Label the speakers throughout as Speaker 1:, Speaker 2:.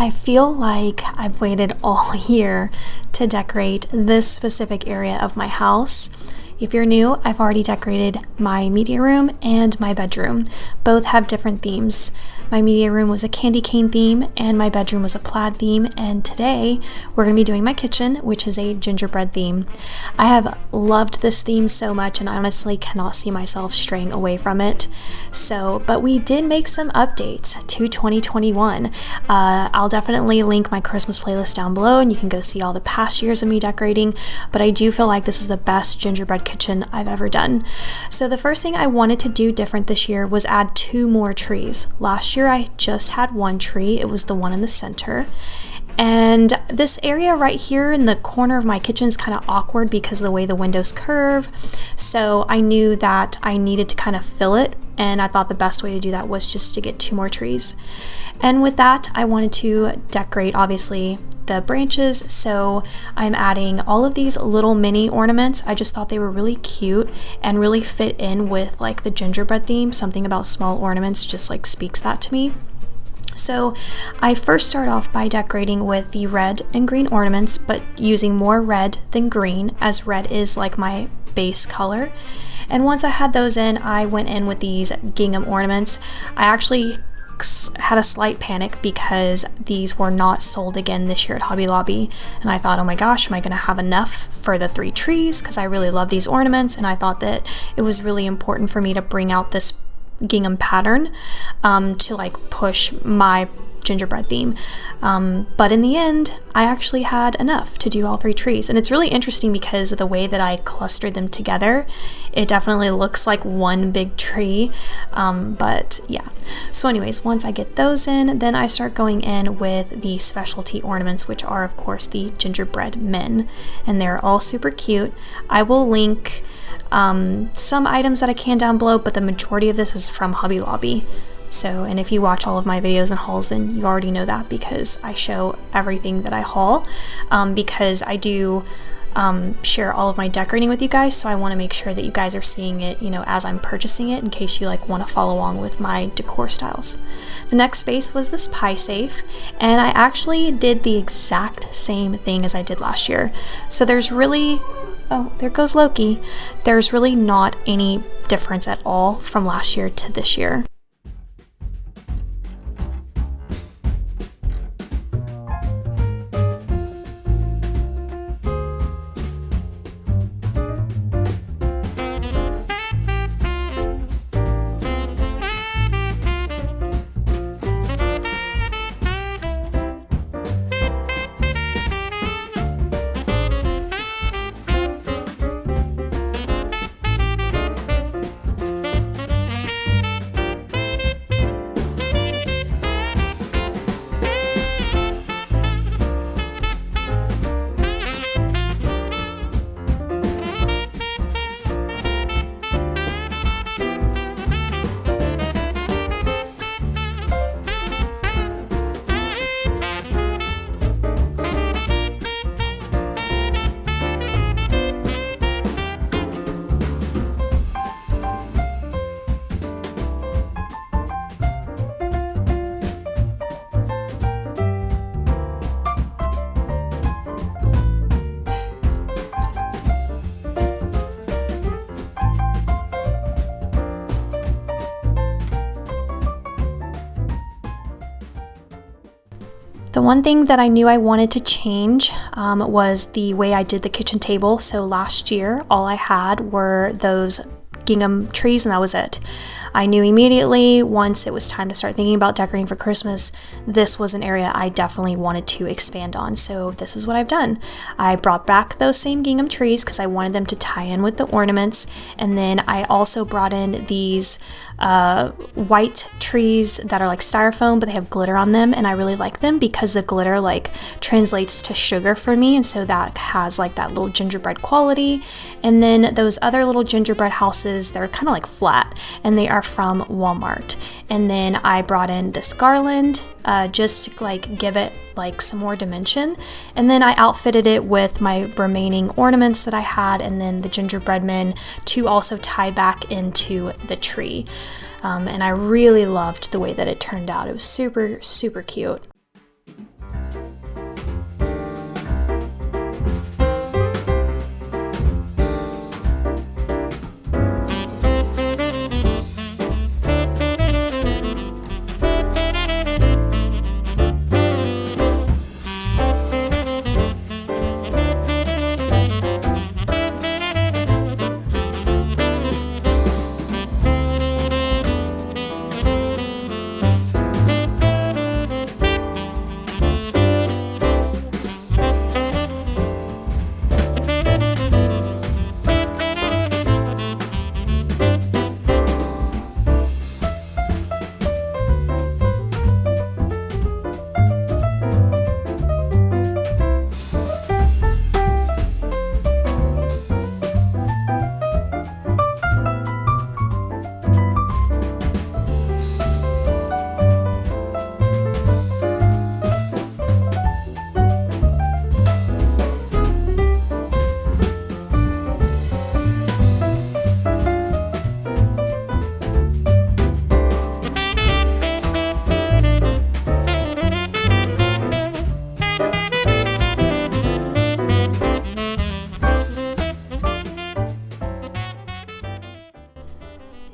Speaker 1: I feel like I've waited all year to decorate this specific area of my house. If you're new, I've already decorated my media room and my bedroom. Both have different themes. My media room was a candy cane theme and my bedroom was a plaid theme, and today we're going to be doing my kitchen, which is a gingerbread theme. I have loved this theme so much and I honestly cannot see myself straying away from it. But we did make some updates to 2021. I'll definitely link my Christmas playlist down below and you can go see all the past years of me decorating, but I do feel like this is the best gingerbread kitchen I've ever done. So the first thing I wanted to do different this year was add 2 more trees. Last year I just had 1 tree. It was the one in the center. And this area right here in the corner of my kitchen is kind of awkward because of the way the windows curve. So I knew that I needed to kind of fill it, and I thought the best way to do that was just to get 2 more trees. And with that, I wanted to decorate, obviously, the branches, so I'm adding all of these little mini ornaments. I just thought they were really cute and really fit in with like the gingerbread theme. Something about small ornaments just like speaks that to me. So I first start off by decorating with the red and green ornaments, but using more red than green, as red is like my base color. And once I had those in, I went in with these gingham ornaments. I actually had a slight panic because these were not sold again this year at Hobby Lobby, and I thought, oh my gosh, am I gonna have enough for the 3 trees? Because I really love these ornaments, and I thought that it was really important for me to bring out this gingham pattern to like push my gingerbread theme, but in the end I actually had enough to do all 3 trees. And it's really interesting because of the way that I clustered them together. It definitely looks like one big tree, but yeah. So anyways, once I get those in, then I start going in with the specialty ornaments, which are of course the gingerbread men, and they're all super cute. I will link some items that I can down below, but the majority of this is from Hobby Lobby. And if you watch all of my videos and hauls, then you already know that because I show everything that I haul, because I do share all of my decorating with you guys, so I want to make sure that you guys are seeing it, as I'm purchasing it, in case you like want to follow along with my decor styles. The next space was this pie safe, and I actually did the exact same thing as I did last year. So there's really, oh, there goes Loki. There's really not any difference at all from last year to this year. The one thing that I knew I wanted to change was the way I did the kitchen table. So last year, all I had were those gingham trees and that was it. I knew immediately once it was time to start thinking about decorating for Christmas, this was an area I definitely wanted to expand on. So this is what I've done. I brought back those same gingham trees because I wanted them to tie in with the ornaments. And then I also brought in these white trees that are like styrofoam, but they have glitter on them. And I really like them because the glitter like translates to sugar for me. And so that has like that little gingerbread quality. And then those other little gingerbread houses, they're kind of like flat and they are from Walmart. And then I brought in this garland just to like give it like some more dimension, and then I outfitted it with my remaining ornaments that I had, and then the gingerbread men to also tie back into the tree. And I really loved the way that it turned out. It was super, super cute.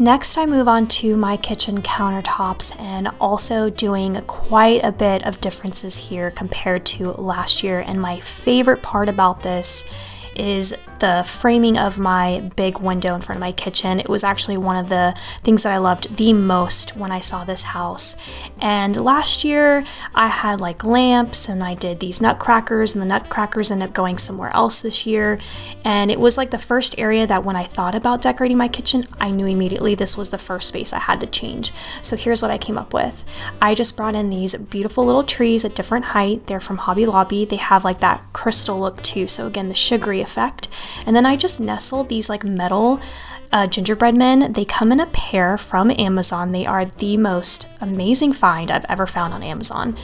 Speaker 1: Next, I move on to my kitchen countertops, and also doing quite a bit of differences here compared to last year. And my favorite part about this is the framing of my big window in front of my kitchen. It was actually one of the things that I loved the most when I saw this house. And last year I had like lamps and I did these nutcrackers, and the nutcrackers ended up going somewhere else this year. And it was like the first area that when I thought about decorating my kitchen, I knew immediately this was the first space I had to change. So here's what I came up with. I just brought in these beautiful little trees at different height. They're from Hobby Lobby. They have like that crystal look too. So again, the sugary effect. And then I just nestled these like metal gingerbread men. They come in a pair from Amazon. They are the most amazing find I've ever found on Amazon.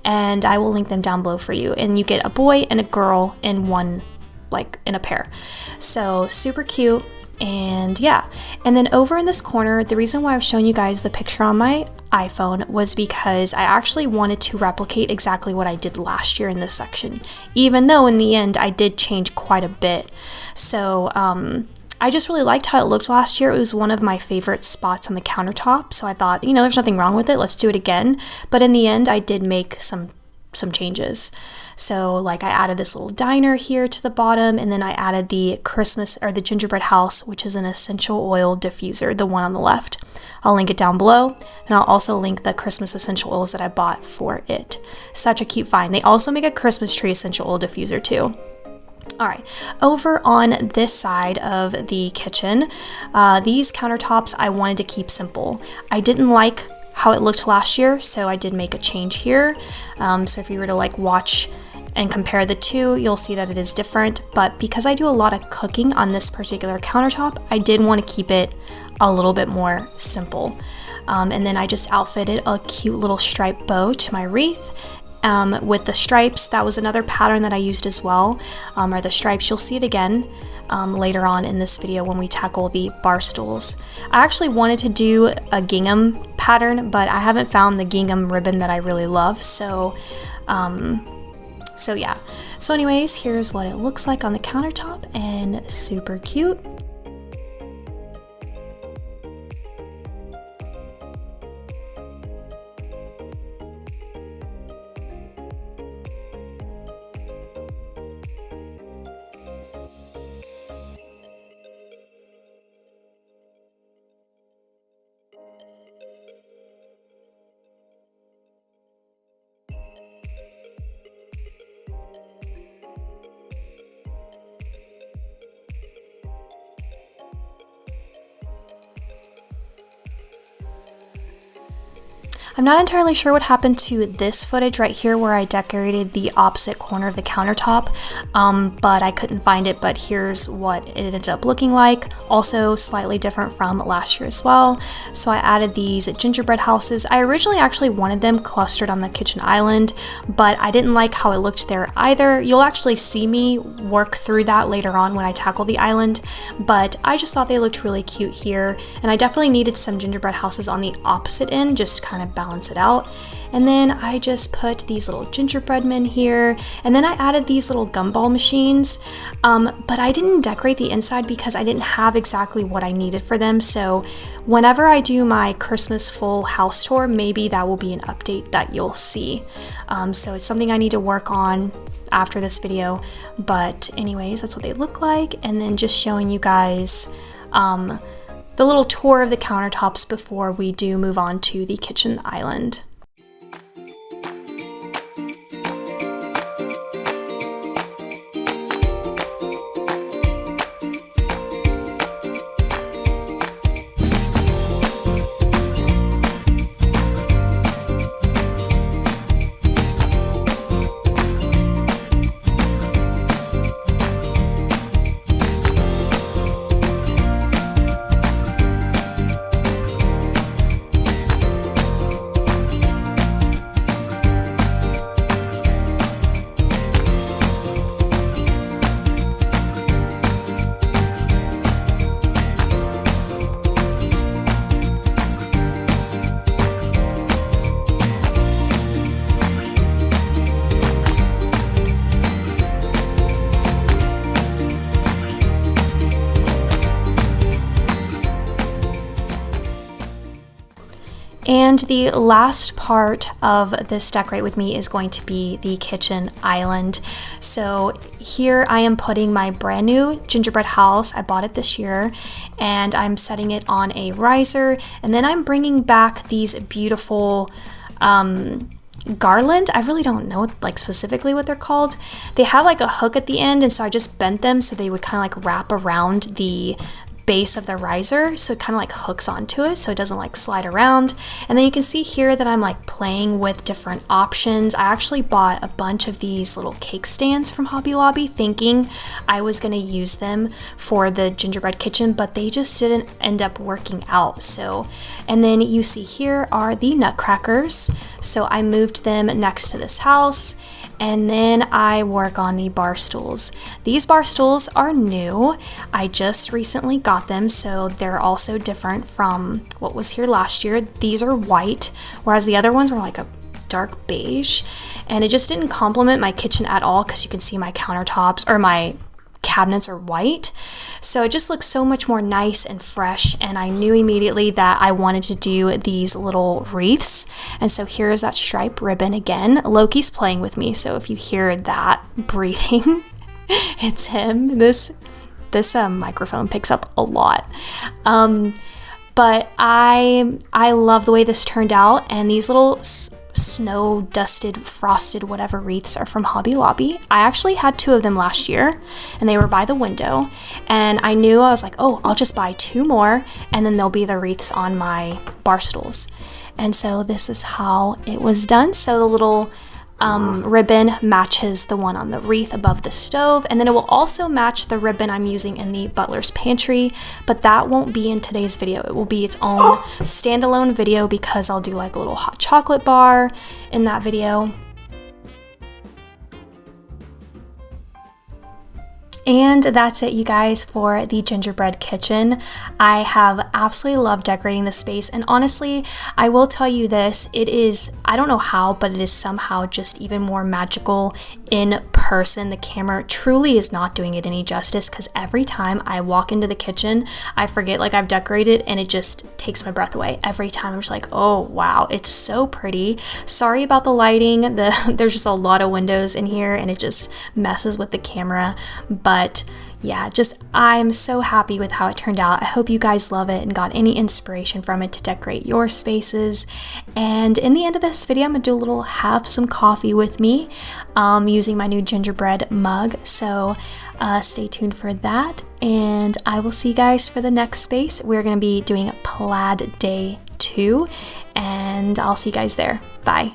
Speaker 1: And I will link them down below for you. And you get a boy and a girl in one, like in a pair. So super cute. And yeah, and then over in this corner, the reason why I was showing you guys the picture on my iPhone was because I actually wanted to replicate exactly what I did last year in this section, even though in the end I did change quite a bit. So I just really liked how it looked last year. It was one of my favorite spots on the countertop, so I thought, you know, there's nothing wrong with it, let's do it again. But in the end I did make some changes. So like I added this little diner here to the bottom, and then I added the Christmas or the gingerbread house, which is an essential oil diffuser, the one on the left. I'll link it down below, and I'll also link the Christmas essential oils that I bought for it. Such a cute find. They also make a Christmas tree essential oil diffuser too. All right, over on this side of the kitchen, these countertops I wanted to keep simple. I didn't like how it looked last year, so I did make a change here. So if you were to like watch and compare the two, you'll see that it is different. But because I do a lot of cooking on this particular countertop, I did want to keep it a little bit more simple. And then I just outfitted a cute little striped bow to my wreath. With the stripes, that was another pattern that I used as well, are the stripes. You'll see it again later on in this video when we tackle the bar stools. I actually wanted to do a gingham pattern, but I haven't found the gingham ribbon that I really love, so yeah. So anyways, here's what it looks like on the countertop, and super cute. I'm not entirely sure what happened to this footage right here where I decorated the opposite corner of the countertop, but I couldn't find it. But here's what it ended up looking like. Also slightly different from last year as well. So I added these gingerbread houses. I originally actually wanted them clustered on the kitchen island, but I didn't like how it looked there either. You'll actually see me work through that later on when I tackle the island, but I just thought they looked really cute here, and I definitely needed some gingerbread houses on the opposite end just to kind of balance it out. And then I just put these little gingerbread men here, and then I added these little gumball machines, but I didn't decorate the inside because I didn't have exactly what I needed for them. So whenever I do my Christmas full house tour, maybe that will be an update that you'll see. So it's something I need to work on after this video, but anyways, that's what they look like. And then just showing you guys the little tour of the countertops before we do move on to the kitchen island. And the last part of this decorate with me is going to be the kitchen island. So here I am putting my brand new gingerbread house. I bought it this year, and I'm setting it on a riser, and then I'm bringing back these beautiful garland. I really don't know like specifically what they're called. They have like a hook at the end, and so I just bent them so they would kind of like wrap around the base of the riser, so it kind of like hooks onto it so it doesn't like slide around. And then you can see here that I'm like playing with different options. I actually bought a bunch of these little cake stands from Hobby Lobby thinking I was going to use them for the gingerbread kitchen, but they just didn't end up working out. So, and then you see here are the nutcrackers. So I moved them next to this house. And then I work on the bar stools. These bar stools are new. I just recently got them, so they're also different from what was here last year. These are white, whereas the other ones were like a dark beige. And it just didn't complement my kitchen at all because you can see my countertops or my cabinets are white. So it just looks so much more nice and fresh, and I knew immediately that I wanted to do these little wreaths. And so here is that stripe ribbon again. Loki's playing with me, so if you hear that breathing, it's him. This microphone picks up a lot. But I love the way this turned out, and these little snow dusted frosted whatever wreaths are from Hobby Lobby. I actually had 2 of them last year, and they were by the window, and I knew, I was like, oh, I'll just buy 2 more and then they'll be the wreaths on my bar stools. And so this is how it was done. So the little ribbon matches the one on the wreath above the stove, and then it will also match the ribbon I'm using in the butler's pantry, but that won't be in today's video. It will be its own standalone video because I'll do like a little hot chocolate bar in that video. And that's it, you guys, for the gingerbread kitchen. I have absolutely loved decorating this space, and honestly, I will tell you this, it is, I don't know how, but it is somehow just even more magical in person. The camera truly is not doing it any justice because every time I walk into the kitchen, I forget like I've decorated, and it just takes my breath away. Every time I'm just like, oh wow, it's so pretty. Sorry about the lighting. There's just a lot of windows in here, and it just messes with the camera. But yeah, just I'm so happy with how it turned out. I hope you guys love it and got any inspiration from it to decorate your spaces. And in the end of this video, I'm gonna do a little have some coffee with me using my new gingerbread mug. So stay tuned for that, and I will see you guys for the next space. We're gonna be doing Plaid Day 2, and I'll see you guys there. Bye.